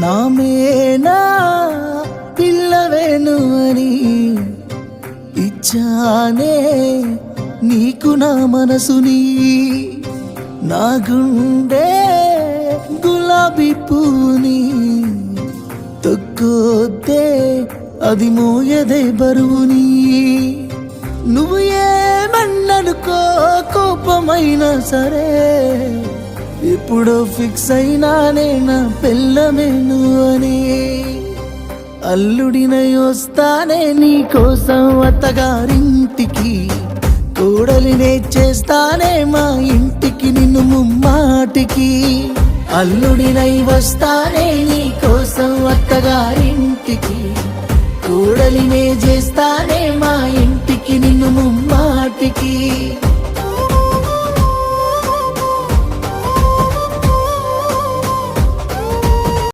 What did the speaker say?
నామేనా పిల్లవేను అని ఇచ్చానే నీకు నా మనసుని. నా గుండె గులాబీ పూని తొక్కొద్దే అది మోయదే బరువుని. నువ్వు ఏమన్ననుకో కోపమైనా సరే ఎప్పుడో ఫిక్స్ అయినానే నా పెళ్ళమేను అని. అల్లుడినై వస్తానే నీ కోసం అత్తగారింటికి, కోడలినే చేస్తానే మా ఇంటికి నిన్ను ముమ్మాటికి. అల్లుడినై వస్తానే నీ కోసం అత్తగారింటికి, కోడలినే చేస్తానే మా ఇంటికి నిన్ను ముమ్మాటికి.